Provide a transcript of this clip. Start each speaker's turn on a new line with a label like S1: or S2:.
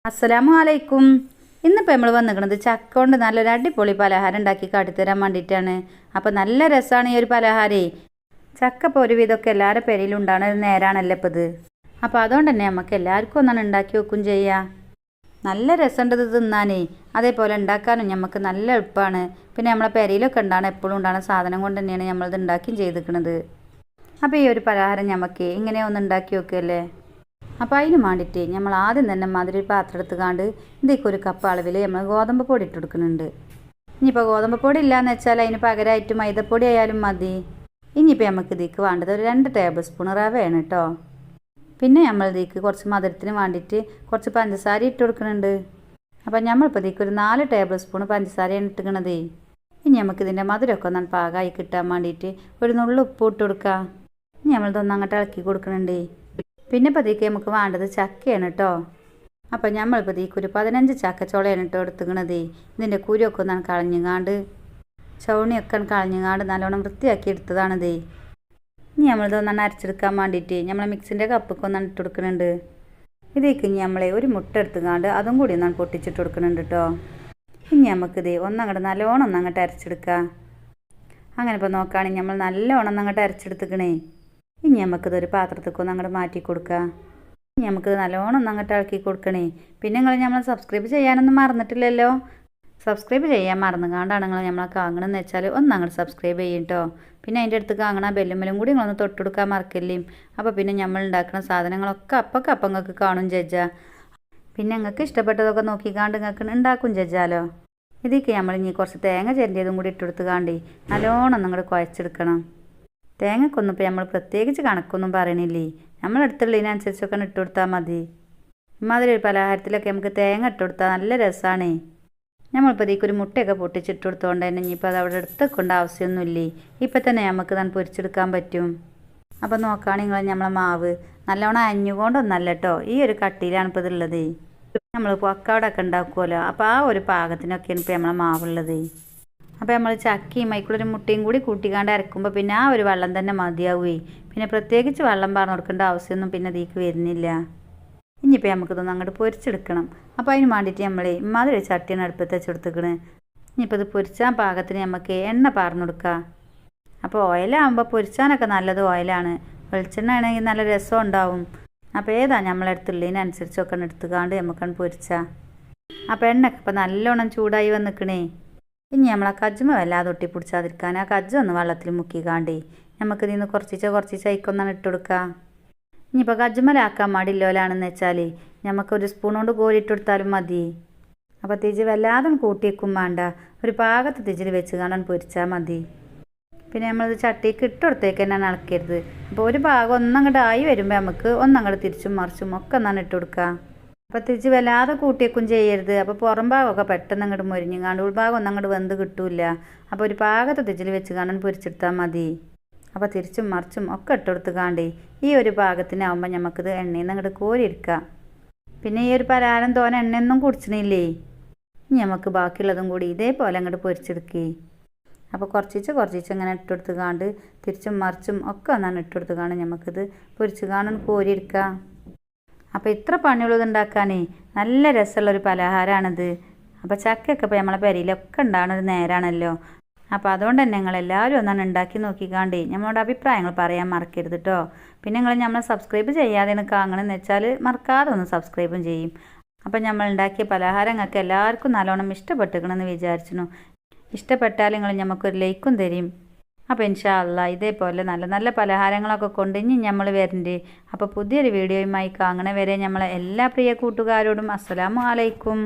S1: അസ്സലാമു അലൈക്കും. ഇന്നിപ്പോൾ നമ്മൾ വന്നിരിക്കുന്നത് ചക്ക കൊണ്ട് നല്ലൊരു അടിപൊളി പലഹാരം ഉണ്ടാക്കി കാട്ടിത്തരാൻ വേണ്ടിയിട്ടാണ്. അപ്പോൾ നല്ല രസമാണ് ഈ ഒരു പലഹാരേ. ചക്ക ഇപ്പോൾ ഒരുവിധമൊക്കെ എല്ലാവരുടെ പെരയിലും ഉണ്ടാകുന്ന ഒരു നേരാണല്ലോ ഇപ്പോൾ ഇത്. അപ്പോൾ അതുകൊണ്ട് തന്നെ നമുക്ക് എല്ലാവർക്കും ഒന്നാണ് ഉണ്ടാക്കി വെക്കും ചെയ്യാം. നല്ല രസമുണ്ട് ഇത് തിന്നാനേ. അതേപോലെ ഉണ്ടാക്കാനും നമുക്ക് നല്ല എളുപ്പമാണ്. പിന്നെ നമ്മളെ പെരയിലൊക്കെ ഉണ്ടാകുന്ന എപ്പോഴും ഉണ്ടാകുന്ന സാധനം കൊണ്ട് തന്നെയാണ് നമ്മളിത് ഉണ്ടാക്കിയും ചെയ്തിരിക്കുന്നത്. അപ്പോൾ ഈ ഒരു പലഹാരം നമുക്ക് ഇങ്ങനെ ഒന്ന് ഉണ്ടാക്കി വെക്കുകയല്ലേ. അപ്പോൾ അതിന് വേണ്ടിയിട്ട് നമ്മൾ ആദ്യം തന്നെ മാതിരി ഒരു പാത്രം എടുത്തുകൊണ്ട് ഇതിലേക്ക് ഒരു കപ്പ് അളവിൽ നമ്മൾ ഗോതമ്പ് പൊടി ഇട്ട് കൊടുക്കുന്നുണ്ട്. ഇനിയിപ്പോൾ ഗോതമ്പ് പൊടി ഇല്ലയെന്ന് വെച്ചാൽ അതിന് പകരമായിട്ട് മൈദപ്പൊടി ആയാലും മതി. ഇനിയിപ്പോൾ നമുക്ക് ഇതിലേക്ക് വേണ്ടത് ഒരു 2 ടേബിൾ സ്പൂൺ റവയാണ് കേട്ടോ. പിന്നെ നമ്മൾ ഇതിലേക്ക് കുറച്ച് മധുരത്തിന് വേണ്ടിയിട്ട് കുറച്ച് പഞ്ചസാര ഇട്ട് കൊടുക്കുന്നുണ്ട്. അപ്പോൾ നമ്മളിപ്പോൾ ഇതിലേക്ക് ഒരു 4 ടേബിൾ സ്പൂൺ പഞ്ചസാരയാണ് ഇട്ടിരിക്കണത്. ഇനി നമുക്കിതിൻ്റെ മധുരമൊക്കെ ഒന്നാണ് പാകമായി കിട്ടാൻ വേണ്ടിയിട്ട് ഒരു നുള്ളു ഉപ്പ് ഇട്ട് കൊടുക്കുക. ഇനി നമ്മളിതൊന്നും അങ്ങോട്ട് ഇളക്കി കൊടുക്കുന്നുണ്ട്. പിന്നെ പതിക്ക് നമുക്ക് വേണ്ടത് ചക്കയാണ് കേട്ടോ. അപ്പം നമ്മളിപ്പോൾ ഇതിക്ക് ഒരു 15 ചക്കച്ചോളയാണ് കേട്ടോ എടുത്തുക്കണത്. ഇതിൻ്റെ കുരുവൊക്കെ ഒന്നാണ് കളഞ്ഞുങ്ങാണ്ട് ചവണിയൊക്കെ കളഞ്ഞുങ്ങാണ്ട് നല്ലോണം വൃത്തിയാക്കി എടുത്തതാണിത്. ഇനി നമ്മളിതൊന്നാണ് അരച്ചെടുക്കാൻ വേണ്ടിയിട്ട് നമ്മൾ മിക്സിൻ്റെ കപ്പൊക്കെ ഒന്നാണ് ഇട്ട് കൊടുക്കുന്നുണ്ട്. ഇതിലേക്ക് ഇനി നമ്മളെ ഒരു മുട്ട എടുത്തുങ്ങാണ്ട് അതും കൂടി ഒന്നാണ് പൊട്ടിച്ചിട്ട് കൊടുക്കുന്നുണ്ട് കേട്ടോ. ഇനി നമുക്കിത് ഒന്നങ്ങോട്ട് നല്ലോണം ഒന്നങ്ങോട്ട് അരച്ചെടുക്കാം. അങ്ങനെ ഇപ്പോൾ നോക്കുകയാണെങ്കിൽ നമ്മൾ നല്ലോണം ഒന്നങ്ങോട്ട് അരച്ചെടുത്തുക്കണേ. ഇനി നമുക്കിതൊരു പാത്രത്തേക്ക് ഒന്ന് അങ്ങോട്ട് മാറ്റി കൊടുക്കുക. ഇനി നമുക്കിത് നല്ലോണം ഒന്ന് അങ്ങോട്ട് ഇളക്കി കൊടുക്കണേ. പിന്നെ നമ്മൾ സബ്സ്ക്രൈബ് ചെയ്യാനൊന്നും മറന്നിട്ടില്ലല്ലോ. സബ്സ്ക്രൈബ് ചെയ്യാൻ മറന്നുകൊണ്ടാണ് നമ്മളെ കാങ്ങണമെന്ന് വെച്ചാൽ ഒന്ന് അങ്ങോട്ട് സബ്സ്ക്രൈബ് ചെയ്യും കേട്ടോ. പിന്നെ അതിൻ്റെ അടുത്ത് കാങ്ങണ ബെല്ലുമ്മലും കൂടി നിങ്ങളൊന്ന് തൊട്ടുകൊടുക്കാൻ മറക്കല്ലേ. അപ്പോൾ പിന്നെ നമ്മൾ ഉണ്ടാക്കുന്ന സാധനങ്ങളൊക്കെ അപ്പം നിങ്ങൾക്ക് കാണും ജഡ്ജാ. പിന്നെ നിങ്ങൾക്ക് ഇഷ്ടപ്പെട്ടതൊക്കെ നോക്കിക്കാണ്ട് നിങ്ങൾക്ക് ഉണ്ടാക്കും ജഡ്ജാലോ. ഇതിലേക്ക് നമ്മൾ ഇനി കുറച്ച് തേങ്ങ ചെരണ്ടിയതും കൂടി ഇട്ടെടുത്തുകാണ്ട് നല്ലോണം ഒന്നും കുഴച്ചെടുക്കണം. തേങ്ങക്കൊന്നും ഇപ്പോൾ നമ്മൾ പ്രത്യേകിച്ച് കണക്കൊന്നും പറയണില്ലേ. നമ്മളെടുത്തുള്ളതിനനുസരിച്ചൊക്കെ ഇട്ട് കൊടുത്താൽ മതി. ഇമാതിരി ഒരു പലഹാരത്തിലൊക്കെ നമുക്ക് തേങ്ങ ഇട്ട് കൊടുത്താൽ നല്ല രസമാണ്. നമ്മളിപ്പോൾ ഇതിലേക്ക് ഒരു മുട്ടയൊക്കെ പൊട്ടിച്ചിട്ട് കൊടുത്തോണ്ട് തന്നെ ഇനിയിപ്പോൾ അത് അവിടെ എടുത്തേക്കേണ്ട ആവശ്യമൊന്നുമില്ലേ. ഇപ്പം തന്നെ നമുക്ക് തന്നെ പൊരിച്ചെടുക്കാൻ പറ്റും. അപ്പോൾ നോക്കുകയാണെങ്കിൽ നമ്മളെ മാവ് നല്ലോണം അഞ്ഞുകൊണ്ടൊന്നല്ല കേട്ടോ, ഈ ഒരു കട്ടിയിലാണ് ഇപ്പോൾ ഇതുള്ളത്. നമ്മൾ പക്കവടൊക്കെ ഉണ്ടാക്കുമല്ലോ, അപ്പോൾ ആ ഒരു പാകത്തിനൊക്കെയാണ് ഇപ്പോൾ നമ്മളെ മാവുള്ളത്. അപ്പോൾ നമ്മൾ ചക്കയും മൈക്കുള്ളൊരു മുട്ടയും കൂടി കൂട്ടിക്കാണ്ട് അരക്കുമ്പോൾ പിന്നെ ആ ഒരു വെള്ളം തന്നെ മതിയാവുകയെ. പിന്നെ പ്രത്യേകിച്ച് വെള്ളം പറഞ്ഞു കൊടുക്കേണ്ട ആവശ്യമൊന്നും പിന്നെ ഇതിലേക്ക് വരുന്നില്ല. ഇനിയിപ്പോൾ നമുക്കിതൊന്ന് അങ്ങോട്ട് പൊരിച്ചെടുക്കണം. അപ്പോൾ അതിന് വേണ്ടിയിട്ട് നമ്മൾ ഇമാതിരി ചട്ടിയാണ് അടുപ്പത്ത് വെച്ചെടുത്തേക്കണ്. ഇനിയിപ്പോൾ ഇത് പൊരിച്ചാൻ പാകത്തിന് നമുക്ക് എണ്ണ പാർന്നു കൊടുക്കുക. അപ്പോൾ ഓയിലാകുമ്പോൾ പൊരിച്ചാനൊക്കെ നല്ലത് ഓയിലാണ്. വെളിച്ചെണ്ണ ആണെങ്കിൽ നല്ല രസം ഉണ്ടാവും. അപ്പോൾ ഏതാ നമ്മളെടുത്തുള്ളതിനനുസരിച്ചൊക്കെ എടുത്തുകാണ്ട് നമുക്കാണ് പൊരിച്ചാൽ. അപ്പോൾ എണ്ണയൊക്കെ ഇപ്പോൾ നല്ലോണം ചൂടായി വന്നിക്കണേ. ഇനി നമ്മൾ ആ കജ്മ വല്ലാതെ ഒട്ടി പിടിച്ചാതിരിക്കാൻ ആ കജ്ജ ഒന്ന് വെള്ളത്തിൽ മുക്കിക്കാണ്ടേ നമുക്ക് ഇതിൽ നിന്ന് കുറച്ച് അയക്കൊന്നാണ് ഇട്ട് കൊടുക്കുക. ഇനിയിപ്പോൾ കജ്മലാക്കാൻ മടില്ലോലാണെന്ന് വെച്ചാൽ നമുക്കൊരു സ്പൂൺ കൊണ്ട് കോരിയിട്ട് കൊടുത്താലും മതി. അപ്പോൾ തിജ് വല്ലാതെ കൂട്ടിയേക്കും വേണ്ട, ഒരു പാകത്ത് തിജിൽ വെച്ച് കാണാൻ പൊരിച്ചാൽ മതി. പിന്നെ നമ്മളിത് ചട്ടിക്ക് ഇട്ട് കൊടുത്തേക്ക് തന്നെയാണ് ഇളക്കരുത്. അപ്പോൾ ഒരു ഭാഗം ഒന്നങ്ങോട്ട് ആയി വരുമ്പോൾ നമുക്ക് ഒന്നങ്ങോട്ട് തിരിച്ചും മറിച്ചും ഒക്കെ ഒന്നാണ് ഇട്ട് കൊടുക്കുക. അപ്പോൾ തിരിച്ച് വല്ലാതെ കൂട്ടിയേക്കും ചെയ്യരുത്. അപ്പോൾ പുറം ഭാഗമൊക്കെ പെട്ടെന്ന് അങ്ങോട്ട് മുരിഞ്ഞുകാണ്ട് ഉൾഭാഗം ഒന്നും അങ്ങോട്ട് വെന്ത് കിട്ടില്ല. അപ്പോൾ ഒരു പാകത്തെ തിജിൽ വെച്ച് കാണാൻ പൊരിച്ചെടുത്താൽ മതി. അപ്പോൾ തിരിച്ചും മറിച്ചും ഒക്കെ ഇട്ടെടുത്തുകാണ്ട് ഈ ഒരു പാകത്തിനാവുമ്പോൾ നമുക്കിത് എണ്ണയിൽ നിന്ന് അങ്ങോട്ട് കോരിയെടുക്കാം. പിന്നെ ഈ ഒരു പലഹാരം തോനെ എണ്ണയൊന്നും കുടിച്ചണില്ലേ. ഇനി നമുക്ക് ബാക്കിയുള്ളതും കൂടി ഇതേപോലെ അങ്ങോട്ട് പൊരിച്ചെടുക്കേ. അപ്പോൾ കുറച്ച് ഇങ്ങനെ ഇട്ടെടുത്തുകാണ്ട് തിരിച്ചും മറിച്ചും ഒക്കെ ഒന്നാണ് ഇട്ടെടുത്തുകാണ്ട് നമുക്കിത് പൊരിച്ച് കാണാൻ കോരിയെടുക്കാം. അപ്പോൾ ഇത്ര പണിയുള്ളത് ഉണ്ടാക്കാനേ നല്ല രസമുള്ളൊരു പലഹാരമാണിത്. അപ്പോൾ ചക്കയൊക്കെ ഇപ്പോൾ നമ്മളെ പെരയിലൊക്കെ ഉണ്ടാകുന്ന ഒരു നേരാണല്ലോ. അപ്പോൾ അതുകൊണ്ട് തന്നെ നിങ്ങളെല്ലാവരും ഒന്നാണ് ഉണ്ടാക്കി നോക്കിക്കാണ്ടേ നമ്മളോട് അഭിപ്രായങ്ങൾ പറയാൻ മറക്കരുത് കേട്ടോ. പിന്നെ നമ്മളെ സബ്സ്ക്രൈബ് ചെയ്യാതെ കാണണമെന്ന് വെച്ചാൽ മറക്കാതെ ഒന്ന് സബ്സ്ക്രൈബും ചെയ്യും. അപ്പോൾ നമ്മൾ ഉണ്ടാക്കിയ പലഹാരങ്ങൾക്ക് എല്ലാവർക്കും നല്ലോണം ഇഷ്ടപ്പെട്ടിരിക്കണമെന്ന് വിചാരിച്ചു. ഇഷ്ടപ്പെട്ടാൽ നമുക്കൊരു ലൈക്കും തരും. അപ്പോൾ ഇൻഷാ അല്ലാഹ് ഇതേപോലെ നല്ല നല്ല പലഹാരങ്ങളൊക്കെ കൊണ്ട് ഇനി നമ്മൾ വരുന്നുണ്ട്. അപ്പോൾ പുതിയൊരു വീഡിയോയുമായി കാണണ വരെ നമ്മളെ എല്ലാ പ്രിയ കൂട്ടുകാരോടും അസ്സലാമു അലൈക്കും.